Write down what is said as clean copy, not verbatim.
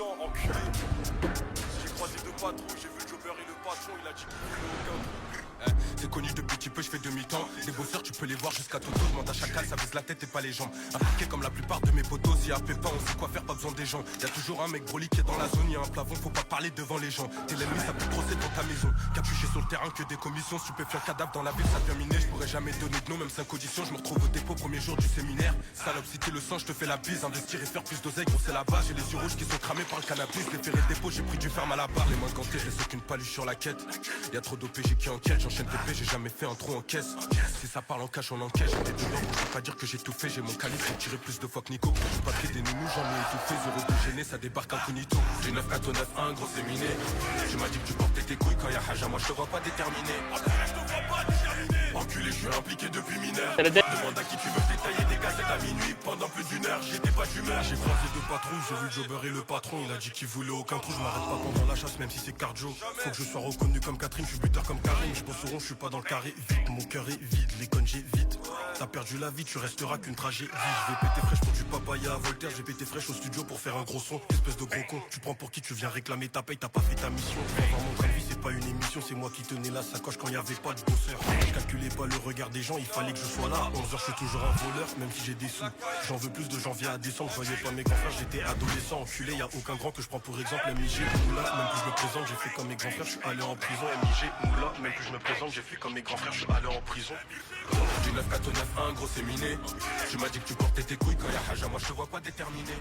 mi-temps, enculé. J'ai croisé deux patrons, j'ai vu le jobber et le patron, il a dit qu'il voulait aucun trou. C'est connu depuis petit peu, je fais demi-temps. Les bosseurs, tu peux les voir jusqu'à Toto. Demande à chacal, ça vise la tête et pas les jambes. Impliqué comme la plupart de mes potos. S'il y a pépin, on sait quoi faire, pas besoin des gens. Y'a toujours un mec broli qui est dans la zone. Y'a un plafond, faut pas parler devant les gens. T'es l'ennemi, ça peut trosser dans ta maison. Capuché sur le terrain, que des commissions. Stupéfiant cadavre dans la ville, ça devient miné. Je pourrais jamais donner de nom, même sans condition. Je me retrouve au dépôt, premier jour du séminaire. Salope, si t'es le sang, je te fais la bise. Investir et faire plus d'oseille, gros, c'est la base. J'ai les yeux rouges qui sont cramés par le cannabis. Les ferrés de dépôt, j'ai pris du ferme à la barre. Les mains gantées, je laisse aucune paluche sur la quête. Y'a trop d'OPG qui enquête, j'enchaîne TP, j'ai jamais fait un trou en caisse. Si ça parle en cash, on encaisse. J'étais dedans, je peux pas dire que j'ai tout fait. J'ai mon calibre, j'ai tiré plus de fois que Nico. Du papier des nounous, j'en ai étouffé. Zéro de gêné, ça débarque incognito. J'ai 9 4 9 1, gros c'est miné. Tu m'as dit que tu portais tes couilles quand y'a Haja, moi je te vois pas déterminé. Enculé, je suis impliqué depuis mineur. Demande à qui tu veux détailler des gazettes à minuit. Pendant plus d'une heure, j'étais pas d'humeur. J'ai croisé deux patrouilles, j'ai vu le jobber et le patron. Il a dit qu'il voulait aucun trou, je m'arrête pas pendant la chasse, même si c'est cardio. Faut que je sois reconnu comme Catherine, je suis buteur comme Karim. Je pense au rond, je suis pas dans le carré. Vite, mon cœur est vide, les connes j'ai vite. T'as perdu la vie, tu resteras qu'une tragédie. Je vais péter fraîche pour du papaya à Voltaire. J'ai pété fraîche au studio pour faire un gros son. Espèce de gros con, tu prends pour qui tu viens réclamer ta paye, t'as pas fait ta mission. Avoir mon train de vie, c'est pas une émission, c'est moi qui tenais la sacoche quand y avait pas de bosseur. Je calculais pas le regard des gens, il fallait que je sois là. À 11h, je suis toujours un voleur, même si j'ai des sous. J'en veux plus de janvier à décembre, je voyais pas mes grands frères, j'étais adolescent. Enculé, y a aucun grand que je prends pour exemple. MIG, Moula, même plus je me présente, j'ai fait comme mes grands frères, je suis allé en prison. MIG, Moula, même plus je me présente, j'ai fait comme mes grands frères, je suis allé en prison. J'ai 9 4 9 1, gros c'est miné. Tu m'as dit que tu portais tes couilles quand y'a Haja, moi je te vois pas déterminé.